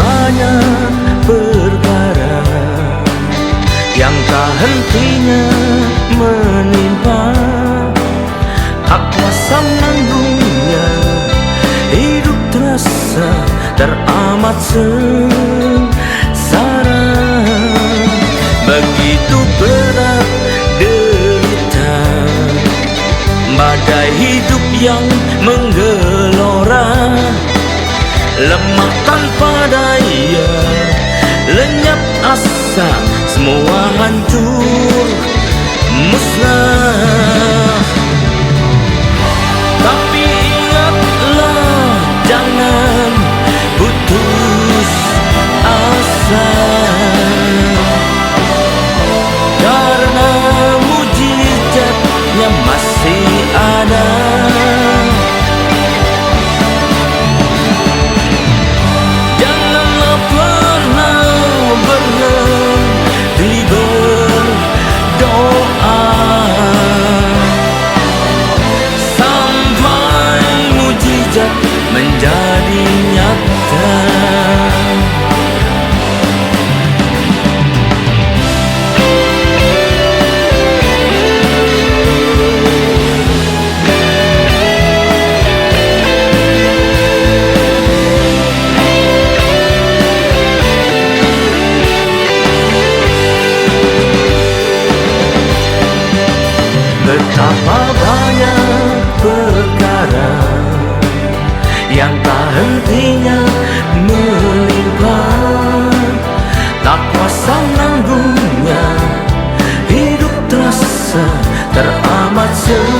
banyak perkara yang tak hentinya menimpa. Tak kuasa menanggungnya, hidup terasa teramat sengsara. Begitu berat derita, badai hidup yang menggelora. Lemah tanpa daya, lenyap asa, semua hancur musnah. Tapi ingatlah, jangan putus asa, karena mujizatnya masih ada. Janganlah pernah berhenti berdoa sampai mujizat menjadi nyata. Betapa banyak perkara yang tak hentinya menimpa. Tak kuasa menanggungnya, hidup terasa teramat sengsara.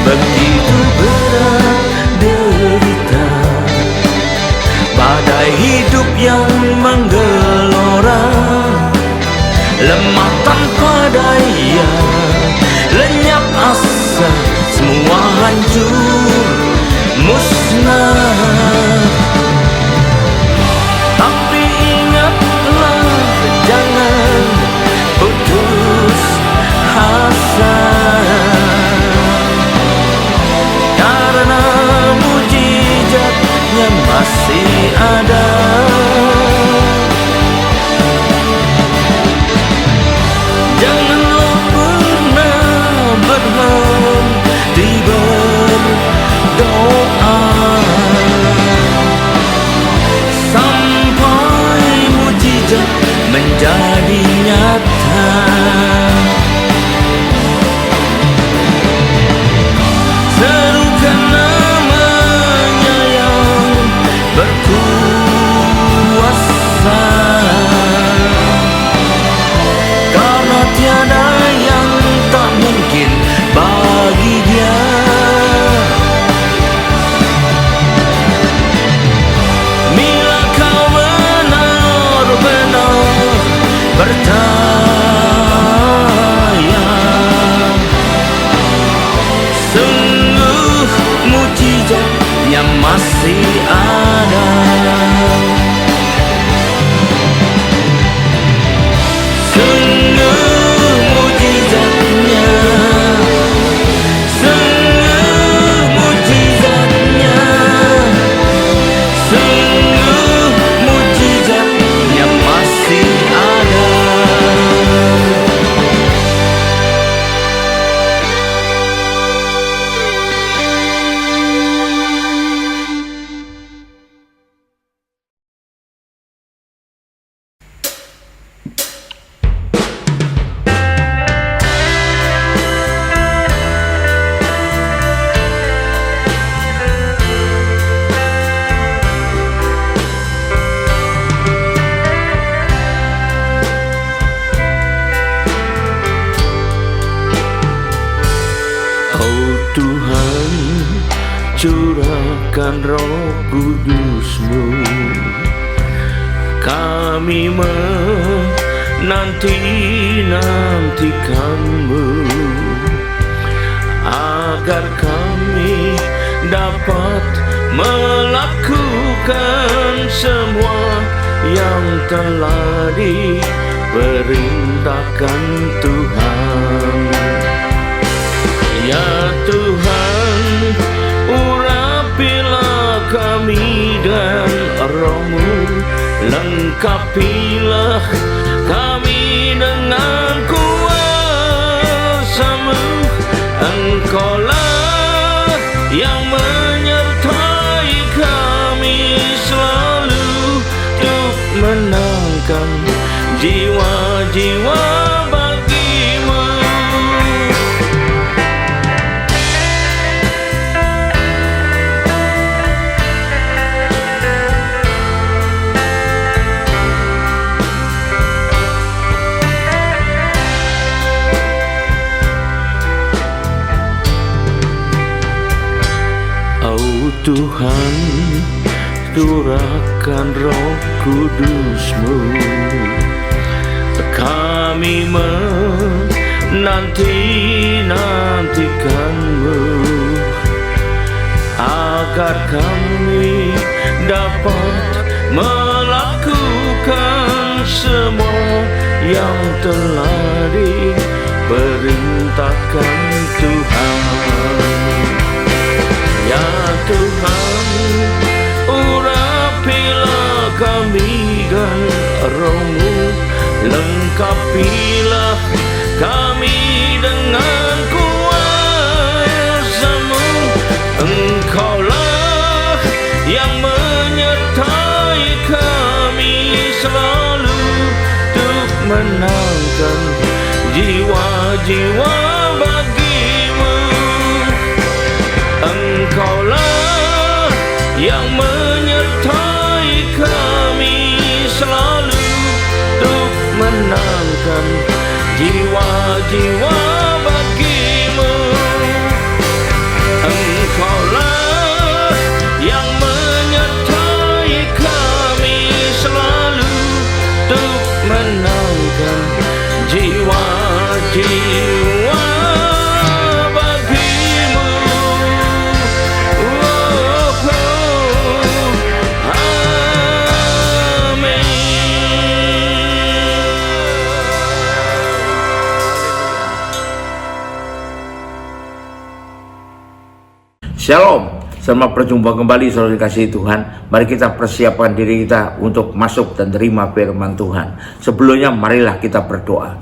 Begitu berat derita, badai hidup yang menggelora. Lemah tanpa daya, lenyap asa, semua hancur musnah. Tapi ingatlah, jangan putus asa, karena mujizatnya masih ada. Janganlah pernah berhenti berdoa sampai mujizat menjadi nyata. Serukan namanya yang berkuasa, karena tiada yang tak mungkin bagi Dia. Bila kau benar-benar percaya, sungguh mujizatnya masih ada. Sungguh mujizatnya, sungguh mujizatnya, sungguh mujizatnya masih ada. Tuhan, curahkan Roh Kudus-Mu, kami menanti-nantikan-Mu, agar kami dapat melakukan semua yang telah diperintahkan Tuhan. Ya Tuhan, urapilah kami dan Roh-Mu, lengkapilah kami dengan kuasa-Mu. Engkaulah yang menyertai kami selalu untuk menangkan jiwa-jiwa bagi-Mu. Oh Tuhan, curahkan Roh Kudus-Mu, kami menanti-nantikan-Mu, agar kami dapat melakukan semua yang telah diperintahkan Tuhan. Ya Tuhan, urapilah kami dan Roh-Mu, lengkapilah kami dengan kuasa-Mu. Engkaulah yang menyertai kami selalu untuk menangkan jiwa-jiwa bagi-Mu. Engkaulah yang menyertai kami selalu untuk menangkan jiwa-jiwa bagi-Mu. Engkaulah yang menyertai kami selalu untuk menangkan jiwa-jiwa bagi-Mu. Shalom, selamat berjumpa kembali saudara dikasihi Tuhan. Mari kita persiapkan diri kita untuk masuk dan terima firman Tuhan. Sebelumnya marilah kita berdoa.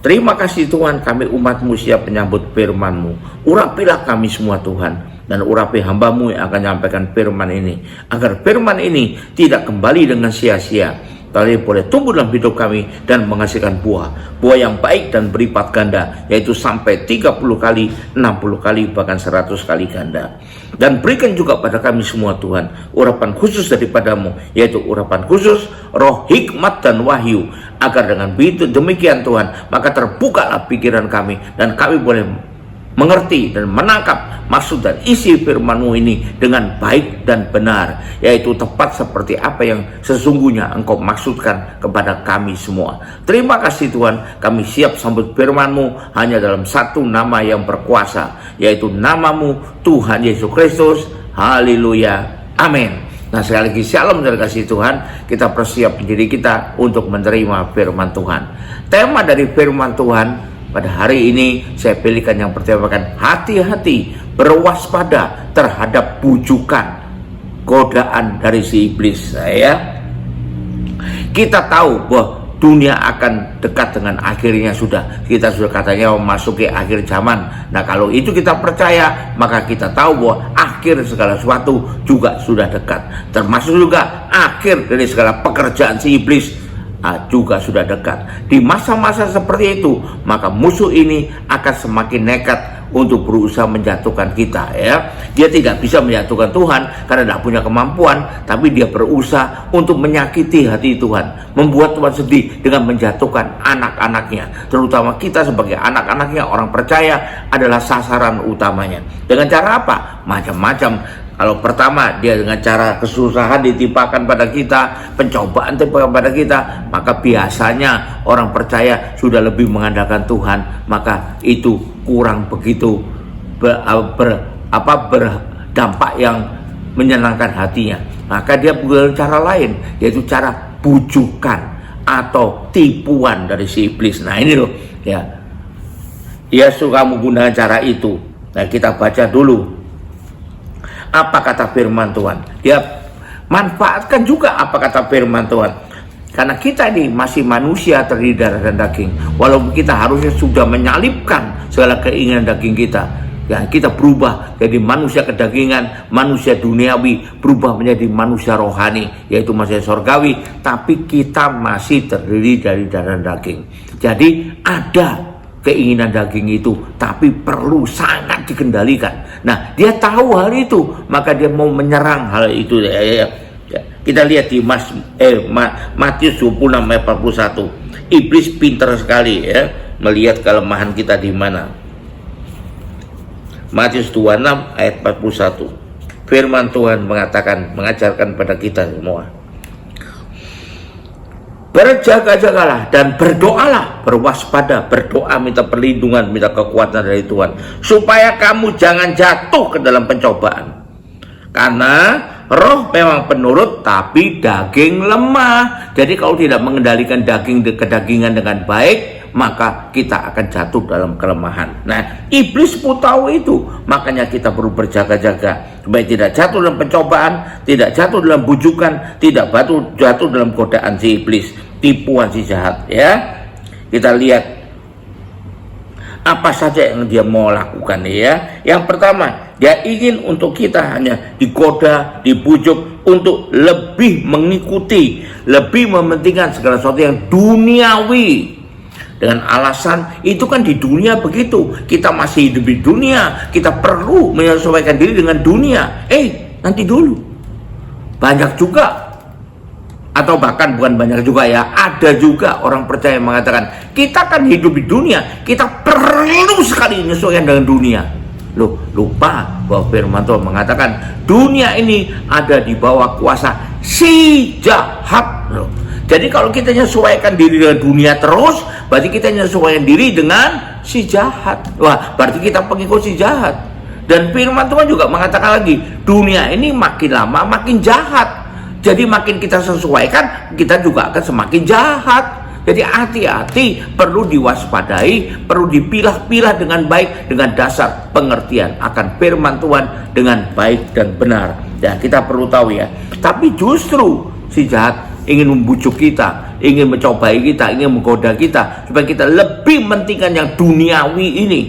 Terima kasih Tuhan, kami umat-Mu siap menyambut firman-Mu. Urapilah kami semua Tuhan, dan urapi hamba-Mu yang akan menyampaikan firman ini, agar firman ini tidak kembali dengan sia-sia, tapi boleh tumbuh dalam hidup kami dan menghasilkan buah yang baik dan berlipat ganda, yaitu sampai 30 kali, 60 kali, bahkan 100 kali ganda. Dan berikan juga pada kami semua Tuhan urapan khusus daripada-Mu, yaitu urapan khusus roh hikmat dan wahyu, agar dengan demikian Tuhan, maka terbukalah pikiran kami dan kami boleh mengerti dan menangkap maksud dan isi firman-Mu ini dengan baik dan benar, yaitu tepat seperti apa yang sesungguhnya Engkau maksudkan kepada kami semua. Terima kasih Tuhan, kami siap sambut firman-Mu hanya dalam satu nama yang berkuasa, yaitu nama-Mu Tuhan Yesus Kristus. Haleluya, amin. Nah, sekali lagi shalom dan kasih Tuhan. Kita persiapkan diri kita untuk menerima firman Tuhan. Tema dari firman Tuhan pada hari ini saya pilihkan yang bertemakan hati-hati, berwaspada terhadap bujukan, godaan dari si iblis. Kita tahu bahwa dunia akan dekat dengan akhirnya sudah. Kita sudah katanya memasuki akhir zaman. Nah, kalau itu kita percaya, maka kita tahu bahwa akhir segala sesuatu juga sudah dekat. Termasuk juga akhir dari segala pekerjaan si iblis juga sudah dekat. Di masa-masa seperti itu, maka musuh ini akan semakin nekat untuk berusaha menjatuhkan kita. Dia tidak bisa menjatuhkan Tuhan karena tidak punya kemampuan, tapi dia berusaha untuk menyakiti hati Tuhan, membuat Tuhan sedih dengan menjatuhkan anak-anaknya. Terutama kita sebagai anak-anaknya, orang percaya adalah sasaran utamanya. Dengan cara apa? Macam-macam. Kalau pertama, dia dengan cara kesusahan ditimpakan pada kita, pencobaan ditimpakan pada kita, maka biasanya orang percaya sudah lebih mengandalkan Tuhan, maka itu kurang begitu berdampak yang menyenangkan hatinya. Maka dia punya cara lain, yaitu cara bujukan atau tipuan dari si iblis. Nah, ini loh, ya, dia suka menggunakan cara itu. Nah, kita baca dulu Apa kata firman Tuhan? Dia manfaatkan juga apa kata firman Tuhan. Karena kita ini masih manusia terdiri darah dan daging. Walaupun kita harusnya sudah menyalipkan segala keinginan daging kita. Ya, kita berubah jadi manusia kedagingan, manusia duniawi, berubah menjadi manusia rohani, yaitu manusia sorgawi. Tapi kita masih terdiri dari darah dan daging. Jadi ada keinginan daging itu, tapi perlu sangat dikendalikan. Nah, dia tahu hal itu, maka dia mau menyerang hal itu. Kita lihat di Matius 26 ayat 41. Iblis pintar sekali ya melihat kelemahan kita di mana. Matius 26 ayat 41. Firman Tuhan mengatakan, mengajarkan pada kita semua. Berjaga-jagalah dan berdoalah, berwaspada, berdoa, minta perlindungan, minta kekuatan dari Tuhan, supaya kamu jangan jatuh ke dalam pencobaan. Karena roh memang penurut, tapi daging lemah. Jadi kalau tidak mengendalikan kedagingan dengan baik, maka kita akan jatuh dalam kelemahan. Nah, iblis pun tahu itu, makanya kita perlu berjaga-jaga supaya tidak jatuh dalam pencobaan, tidak jatuh dalam bujukan, tidak jatuh dalam godaan si iblis, tipuan si jahat. Ya, kita lihat apa saja yang dia mau lakukan ya. Yang pertama, dia ingin untuk kita hanya digoda, dibujuk untuk lebih mengikuti, lebih mementingkan segala sesuatu yang duniawi. Dengan alasan itu kan di dunia begitu, kita masih hidup di dunia, kita perlu menyesuaikan diri dengan dunia. Nanti dulu, banyak juga, atau bahkan bukan banyak juga ya, ada juga orang percaya yang mengatakan kita kan hidup di dunia, kita perlu sekali menyesuaikan dengan dunia. Loh, lupa bahwa firman Tuhan mengatakan dunia ini ada di bawah kuasa si jahat. Loh. Jadi kalau kita menyesuaikan diri dengan dunia terus, berarti kita menyesuaikan diri dengan si jahat. Wah, berarti kita pengikut si jahat. Dan firman Tuhan juga mengatakan lagi, dunia ini makin lama makin jahat. Jadi makin kita sesuaikan, kita juga akan semakin jahat. Jadi hati-hati, perlu diwaspadai, perlu dipilah-pilah dengan baik, dengan dasar pengertian akan firman Tuhan dengan baik dan benar. Dan kita perlu tahu ya, tapi justru si jahat ingin membujuk kita, ingin mencobai kita, ingin menggoda kita, supaya kita lebih mementingkan yang duniawi ini.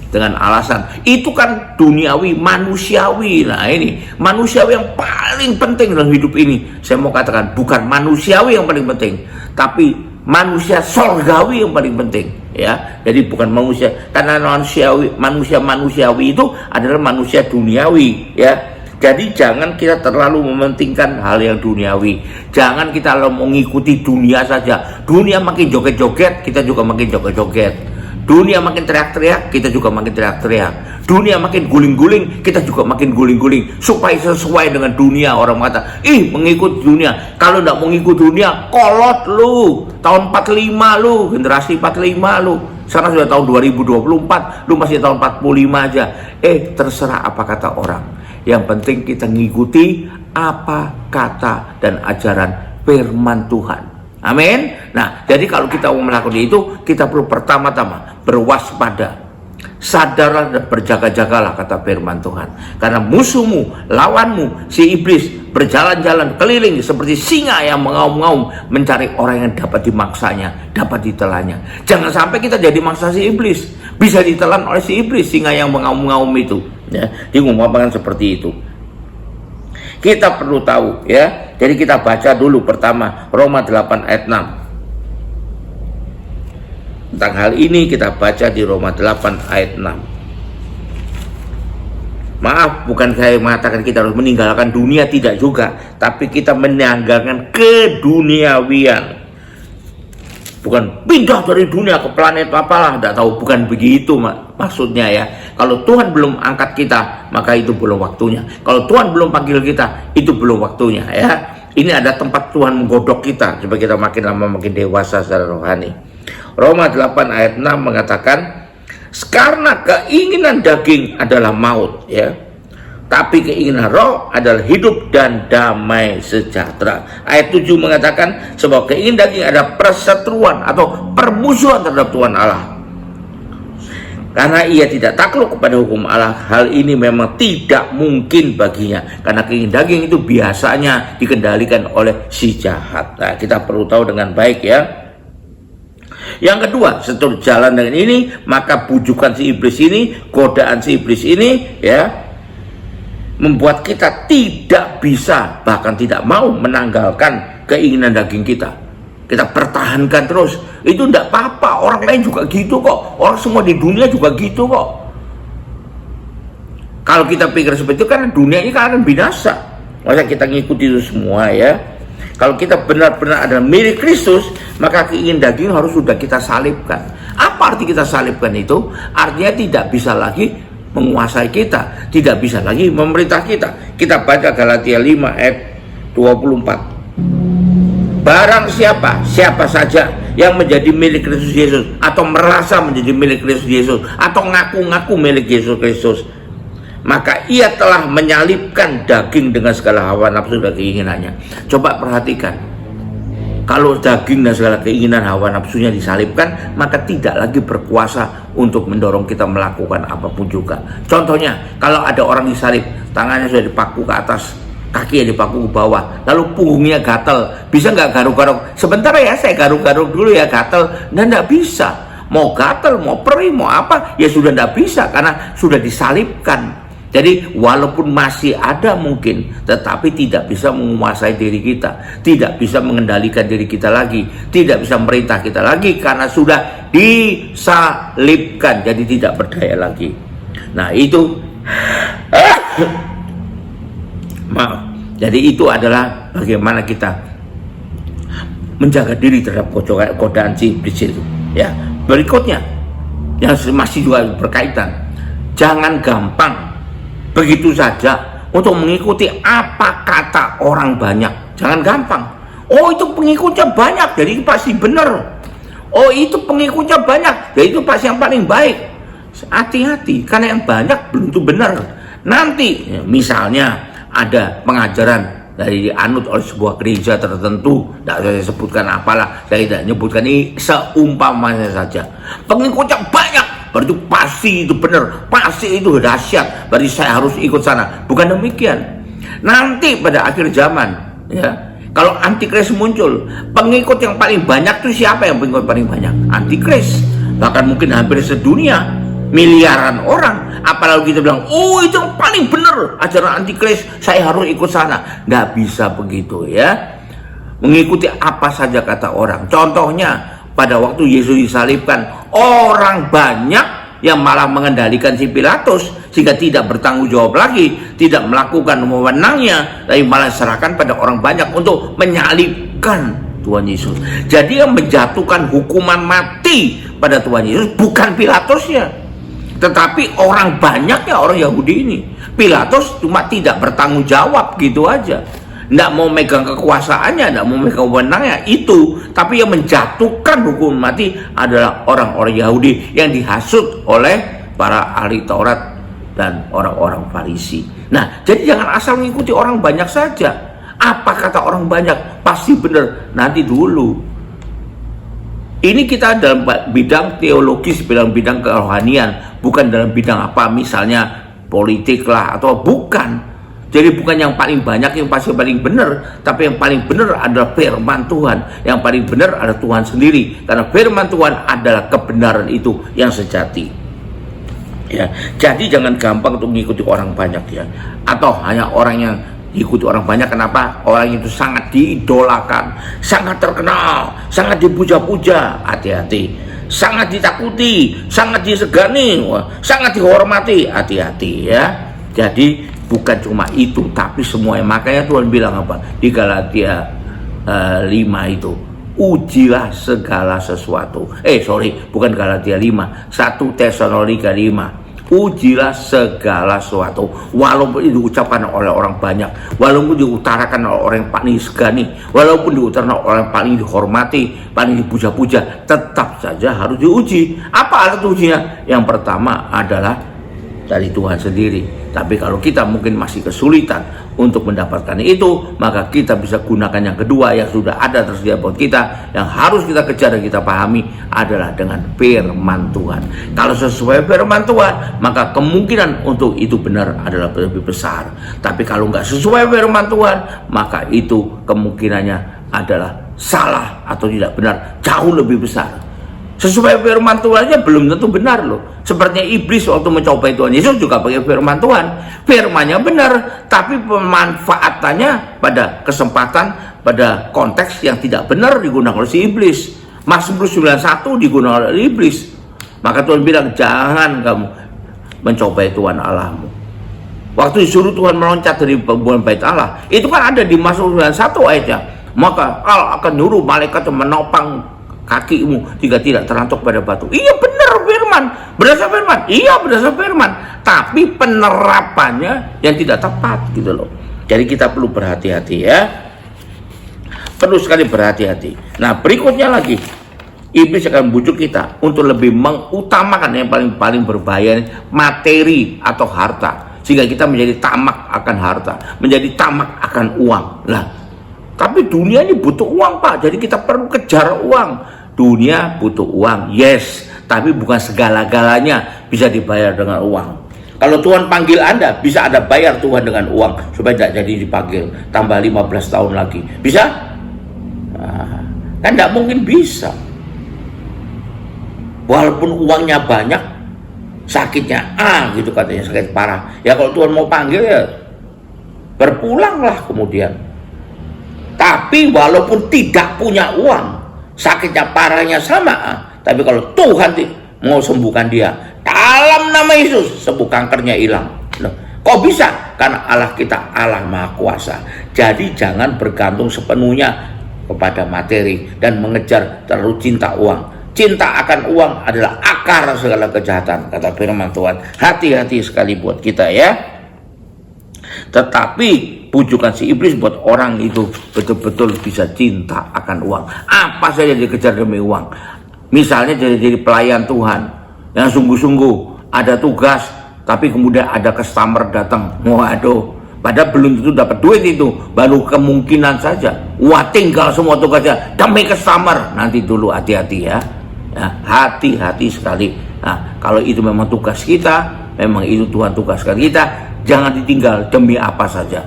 Dengan alasan, itu kan duniawi, manusiawi. Nah ini, manusiawi yang paling penting dalam hidup ini. Saya mau katakan, bukan manusiawi yang paling penting, tapi manusia sorgawi yang paling penting. Ya, jadi bukan manusia, karena manusiawi itu adalah manusia duniawi. Ya, jadi jangan kita terlalu mementingkan hal yang duniawi. Jangan kita mengikuti dunia saja. Dunia makin joget-joget, kita juga makin joget-joget. Dunia makin teriak-teriak, kita juga makin teriak-teriak. Dunia makin guling-guling, kita juga makin guling-guling. Supaya sesuai dengan dunia. Orang mengatakan, mengikut dunia. Kalau tidak mengikut dunia, kolot lu. Tahun 45 lu, generasi 45 lu. Sekarang sudah tahun 2024, lu masih tahun 45 aja. Terserah apa kata orang. Yang penting kita ngikuti apa kata dan ajaran firman Tuhan. Amin. Nah, jadi kalau kita mau melakukan itu, kita perlu pertama-tama berwaspada, sadarlah dan berjaga-jagalah kata firman Tuhan. Karena musuhmu, lawanmu, si iblis berjalan-jalan keliling seperti singa yang mengaum-ngaum mencari orang yang dapat dimaksanya, dapat ditelannya. Jangan sampai kita jadi mangsa si iblis, bisa ditelan oleh si iblis, singa yang mengaum-ngaum itu. Ya, dia ngomongkan seperti itu. Kita perlu tahu ya. Jadi kita baca dulu pertama Roma 8 ayat 6. Tentang hal ini kita baca di Roma 8 ayat 6. Maaf, bukan saya mengatakan kita harus meninggalkan dunia, tidak juga. Tapi kita meninggalkan keduniawian. Bukan pindah dari dunia ke planet apalah, tidak tahu, bukan begitu maksudnya ya. Kalau Tuhan belum angkat kita, maka itu belum waktunya. Kalau Tuhan belum panggil kita, itu belum waktunya ya. Ini ada tempat Tuhan menggodok kita supaya kita makin lama makin dewasa secara rohani. Roma 8 ayat 6 mengatakan, karena keinginan daging adalah maut ya, tapi keinginan roh adalah hidup dan damai sejahtera. Ayat 7 mengatakan, sebab keinginan daging ada perseteruan atau permusuhan terhadap Tuhan Allah. Karena ia tidak takluk kepada hukum Allah, hal ini memang tidak mungkin baginya. Karena keinginan daging itu biasanya dikendalikan oleh si jahat. Nah, kita perlu tahu dengan baik ya. Yang kedua, setelah jalan dengan ini, maka bujukan si iblis ini, godaan si iblis ini ya, membuat kita tidak bisa, bahkan tidak mau menanggalkan keinginan daging kita. Kita pertahankan terus. Itu tidak apa-apa, orang lain juga gitu kok, orang semua di dunia juga gitu kok. Kalau kita pikir seperti itu, karena dunia ini kan akan binasa, masa kita ngikuti itu semua ya. Kalau kita benar-benar adalah milik Kristus, maka keinginan daging harus sudah kita salibkan. Apa arti kita salibkan itu? Artinya tidak bisa lagi menguasai kita, tidak bisa lagi memerintah kita. Kita baca Galatia 5 ayat 24. Barang siapa saja yang menjadi milik Kristus Yesus, atau merasa menjadi milik Kristus Yesus, atau ngaku-ngaku milik Yesus Kristus, maka ia telah menyalibkan daging dengan segala hawa nafsu dan keinginannya. Coba perhatikan, kalau daging dan segala keinginan hawa nafsunya disalibkan, maka tidak lagi berkuasa untuk mendorong kita melakukan apapun juga. Contohnya, kalau ada orang disalib, tangannya sudah dipaku ke atas, kaki yang dipaku ke bawah, lalu punggungnya gatel, bisa nggak garuk-garuk? Sebentar ya, saya garuk-garuk dulu ya, gatel. Dan nggak bisa. Mau gatel, mau perih, mau apa, ya sudah nggak bisa karena sudah disalibkan. Jadi walaupun masih ada mungkin, tetapi tidak bisa menguasai diri kita, tidak bisa mengendalikan diri kita lagi, tidak bisa merintah kita lagi karena sudah disalibkan, jadi tidak berdaya lagi. Nah itu maaf. Jadi itu adalah bagaimana kita menjaga diri terhadap godaan si iblis itu. Ya, berikutnya yang masih juga berkaitan, jangan gampang begitu saja untuk mengikuti apa kata orang banyak. Jangan gampang. Oh itu pengikutnya banyak, jadi itu pasti benar. Oh itu pengikutnya banyak, jadi itu pasti yang paling baik. Hati-hati, karena yang banyak belum tentu benar. Nanti misalnya ada pengajaran dari dianut oleh sebuah gereja tertentu, tidak saya sebutkan apalah, saya tidak menyebutkan, ini seumpamanya saja. Pengikutnya banyak, berarti pasti itu benar, pasti itu dahsyat, berarti saya harus ikut sana. Bukan demikian. Nanti pada akhir zaman, ya, kalau antikris muncul, pengikut yang paling banyak itu siapa yang pengikut paling banyak? Antikris. Bahkan mungkin hampir sedunia, miliaran orang. Apalagi kita bilang, oh itu yang paling benar ajaran antikris, saya harus ikut sana. Nggak bisa begitu ya, mengikuti apa saja kata orang. Contohnya pada waktu Yesus disalibkan, orang banyak yang malah mengendalikan si Pilatus, sehingga tidak bertanggung jawab lagi, tidak melakukan wewenangnya, tapi malah serahkan pada orang banyak untuk menyalibkan Tuhan Yesus. Jadi yang menjatuhkan hukuman mati pada Tuhan Yesus bukan Pilatusnya, tetapi orang banyaknya, orang Yahudi ini. Pilatus cuma tidak bertanggung jawab gitu aja, tidak mau megang kekuasaannya, tidak mau megang wewenangnya itu. Tapi yang menjatuhkan hukum mati adalah orang-orang Yahudi yang dihasut oleh para ahli Taurat dan orang-orang Farisi. Nah, jadi jangan asal mengikuti orang banyak saja. Apa kata orang banyak pasti benar, nanti dulu. Ini kita dalam bidang teologis, bidang kerohanian, bukan dalam bidang apa misalnya politik lah atau bukan. Jadi bukan yang paling banyak yang pasti paling benar, tapi yang paling benar adalah firman Tuhan. Yang paling benar adalah Tuhan sendiri, karena firman Tuhan adalah kebenaran itu yang sejati. Ya, jadi jangan gampang untuk mengikuti orang banyak ya, atau hanya orang yang diikuti orang banyak. Kenapa? Orang itu sangat diidolakan, sangat terkenal, sangat dipuja-puja. Hati-hati. Sangat ditakuti, sangat disegani, sangat dihormati. Hati-hati ya. Jadi bukan cuma itu, tapi semuanya. Makanya Tuhan bilang apa di Galatia 5 itu, ujilah segala sesuatu. Bukan Galatia 5, 1 Tesalonika 5. Ujilah segala sesuatu, walaupun itu diucapkan oleh orang banyak, walaupun diutarakan oleh orang yang paling disegani, walaupun diutarakan oleh orang yang paling dihormati, paling dipuja-puja, tetap saja harus diuji. Apa alat ujinya? Yang pertama adalah dari Tuhan sendiri. Tapi kalau kita mungkin masih kesulitan untuk mendapatkan itu, maka kita bisa gunakan yang kedua yang sudah ada tersedia buat kita. Yang harus kita kejar dan kita pahami adalah dengan firman Tuhan. Kalau sesuai firman Tuhan, maka kemungkinan untuk itu benar adalah lebih besar. Tapi kalau nggak sesuai firman Tuhan, maka itu kemungkinannya adalah salah atau tidak benar jauh lebih besar. Sesuai firman Tuhan aja belum tentu benar loh. Sepertinya iblis waktu mencobai Tuhan Yesus juga pakai firman Tuhan. Firmannya benar, tapi pemanfaatannya pada kesempatan, pada konteks yang tidak benar digunakan oleh si iblis. Mazmur 91 digunakan oleh iblis. Maka Tuhan bilang, jangan kamu mencobai Tuhan Allahmu. Waktu disuruh Tuhan meloncat dari bangunan bait Allah, itu kan ada di Mazmur 91 ayatnya. Maka Allah akan nyuruh malaikat menopang kakimu jika tidak terantuk pada batu. Iya benar firman, berdasar firman. Iya berdasar firman, tapi penerapannya yang tidak tepat gitu loh. Jadi kita perlu berhati-hati ya. Perlu sekali berhati-hati. Nah berikutnya lagi, iblis akan membujuk kita untuk lebih mengutamakan yang paling berbahaya, materi atau harta, sehingga kita menjadi tamak akan harta, menjadi tamak akan uang. Nah, tapi dunia ini butuh uang Pak, jadi kita perlu kejar uang. Dunia butuh uang, yes, tapi bukan segala-galanya bisa dibayar dengan uang. Kalau Tuhan panggil Anda, bisa Anda bayar Tuhan dengan uang supaya tidak jadi dipanggil tambah 15 tahun lagi. Bisa? Nah, kan tidak mungkin bisa. Walaupun uangnya banyak, sakitnya gitu katanya, sakit parah. Ya kalau Tuhan mau panggil ya berpulanglah kemudian. Tapi walaupun tidak punya uang, sakitnya parahnya sama, tapi kalau Tuhan mau sembuhkan dia dalam nama Yesus, sembuh kankernya hilang. Loh, kok bisa? Karena Allah kita Allah Maha Kuasa. Jadi jangan bergantung sepenuhnya kepada materi dan mengejar terlalu cinta uang. Cinta akan uang adalah akar segala kejahatan, kata firman Tuhan. Hati-hati sekali buat kita ya. Tetapi bujukan si iblis buat orang itu betul-betul bisa cinta akan uang. Apa saja dikejar demi uang. Misalnya jadi pelayan Tuhan yang sungguh-sungguh ada tugas, tapi kemudian ada customer datang. Waduh, padahal belum tentu dapat duit itu, baru kemungkinan saja. Wah, tinggal semua tugasnya demi customer. Nanti dulu hati-hati ya. Hati-hati sekali. Nah, kalau itu memang tugas kita, memang itu Tuhan tugaskan kita, jangan ditinggal demi apa saja.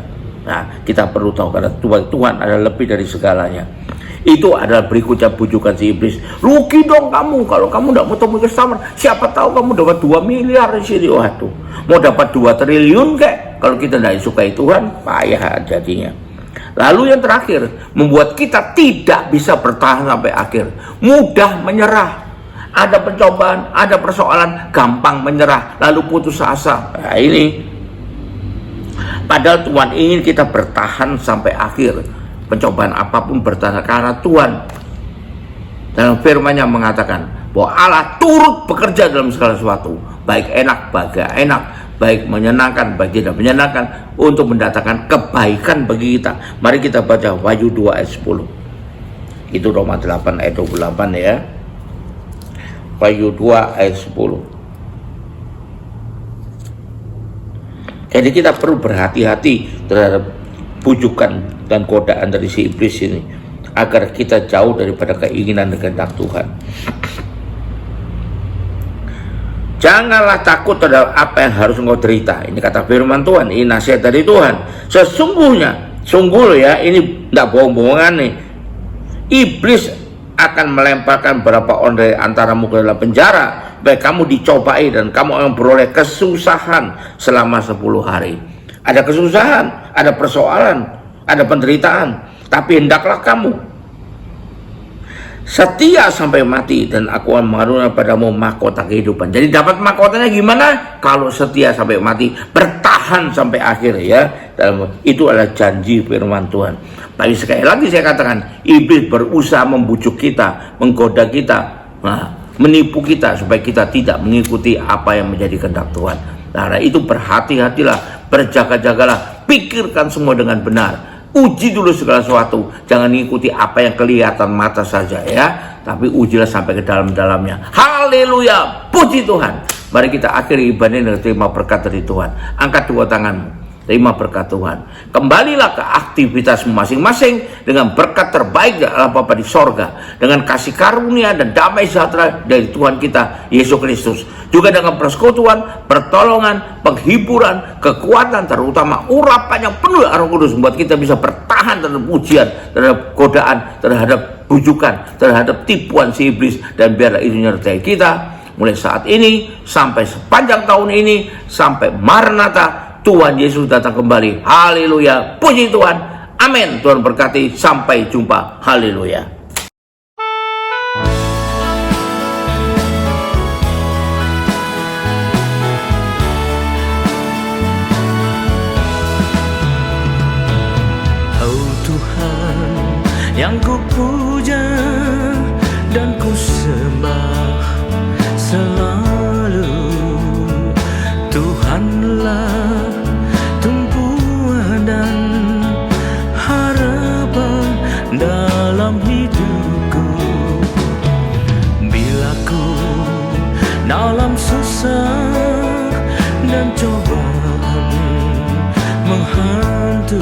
Nah, kita perlu tahu karena Tuhan adalah lebih dari segalanya. Itu adalah berikutnya bujukan si iblis. Rugi dong kamu kalau kamu tidak mau temui customer. Siapa tahu kamu dapat 2 miliar di sini. Waduh, mau dapat 2 triliun kek. Kalau kita tidak disukai Tuhan, payah jadinya. Lalu yang terakhir, membuat kita tidak bisa bertahan sampai akhir. Mudah menyerah. Ada pencobaan, ada persoalan, gampang menyerah, lalu putus asa. Nah ini, padahal Tuhan ingin kita bertahan sampai akhir. Pencobaan apapun bertahan, karena Tuhan dalam firman-Nya mengatakan bahwa Allah turut bekerja dalam segala sesuatu, baik enak, baik gak enak, baik menyenangkan, baik tidak menyenangkan, untuk mendatangkan kebaikan bagi kita. Mari kita baca Wahyu 2 ayat 10. Itu Roma 8 ayat 28 ya. Wahyu 2 ayat 10. Jadi kita perlu berhati-hati terhadap bujukan dan godaan dari si iblis ini, agar kita jauh daripada keinginan dan kehendak Tuhan. Janganlah takut terhadap apa yang harus engkau derita. Ini kata firman Tuhan, ini nasihat dari Tuhan. Sesungguhnya, sungguh ya, ini tidak bohong-bohongan nih. Iblis akan melemparkan beberapa orang dari antaramu ke dalam penjara, baik kamu dicobai dan kamu akan beroleh kesusahan selama 10 hari. Ada kesusahan, ada persoalan, ada penderitaan, tapi hendaklah kamu setia sampai mati, dan aku akan mengaruniakan padamu mahkota kehidupan. Jadi dapat mahkotanya gimana? Kalau setia sampai mati, bertahan sampai akhir ya. Itu adalah janji firman Tuhan. Tapi sekali lagi saya katakan, iblis berusaha membujuk kita, menggoda kita, menipu kita supaya kita tidak mengikuti apa yang menjadi kehendak Tuhan. Karena itu berhati-hatilah, berjaga-jagalah, pikirkan semua dengan benar. Uji dulu segala sesuatu, jangan mengikuti apa yang kelihatan mata saja ya, tapi ujilah sampai ke dalam-dalamnya. Haleluya, puji Tuhan. Mari kita akhiri ibadah ini dengan terima berkat dari Tuhan. Angkat dua tanganmu. Terima berkat Tuhan. Kembalilah ke aktivitas masing-masing dengan berkat terbaik Allah Bapa di sorga, dengan kasih karunia dan damai sejahtera dari Tuhan kita Yesus Kristus, juga dengan persekutuan, pertolongan, penghiburan, kekuatan, terutama urapan yang penuh Roh Kudus, membuat kita bisa bertahan terhadap ujian, terhadap godaan, terhadap bujukan, terhadap tipuan si iblis, dan biarlah itu menyertai kita mulai saat ini sampai sepanjang tahun ini sampai Maranatha. Tuhan Yesus datang kembali. Haleluya. Puji Tuhan. Amin. Tuhan berkati. Sampai jumpa. Haleluya. Oh Tuhan yang ku puja dan ku sembah selalu, Tuhanlah tumpuan dan harapan dalam hidupku. Bila ku dalam susah dan cobaan menghantui,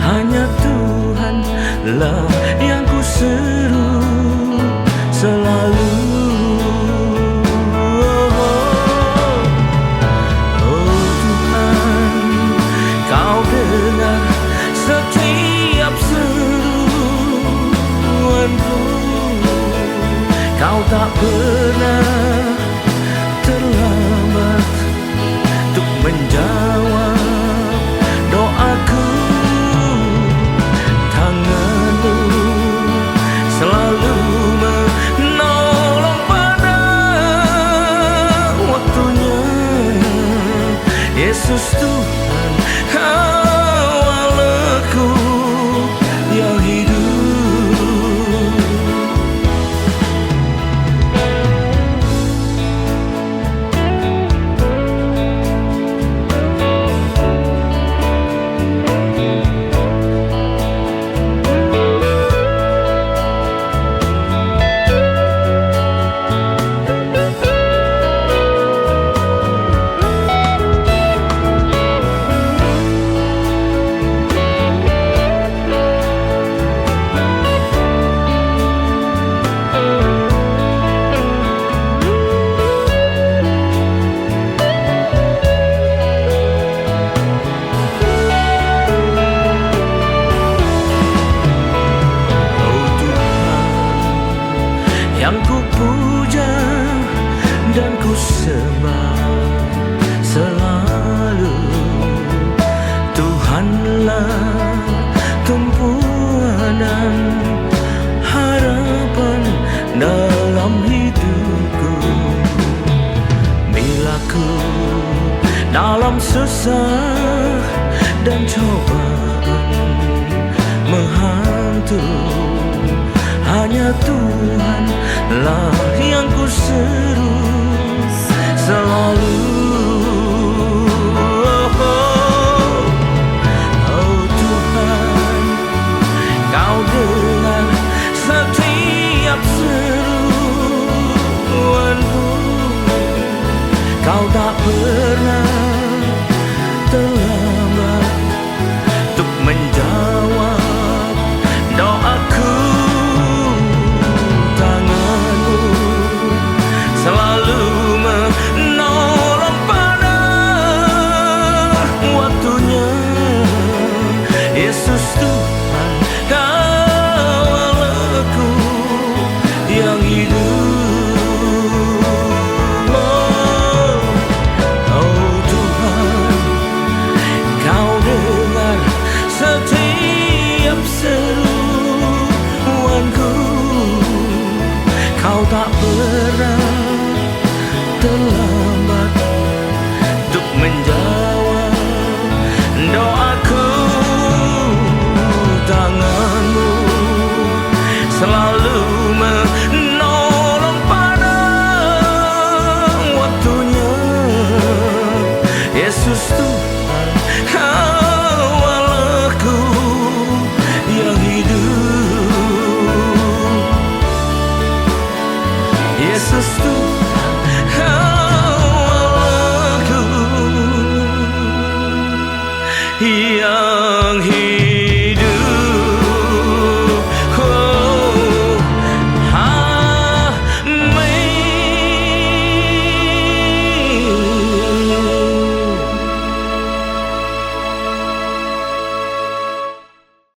hanya Tuhanlah yang ku seru selalu. Kau tak pernah terlambat untuk menjawab doaku. Tangan-Mu selalu menolong pada waktunya. Yesus Tuhan, awalku yang hidup. Yang ku puja dan ku sembah selalu, Tuhanlah tumpuan dan harapan dalam hidupku. Bila ku dalam susah dan cobaan menghantui, hanya Tuhanlah yang ku seru selalu. Oh Tuhan, Kau dengar setiap seruanku. Kau tak pernah terlambat untuk menjawab doaku. Selalu menolong pada waktunya. Yesus Tuhan,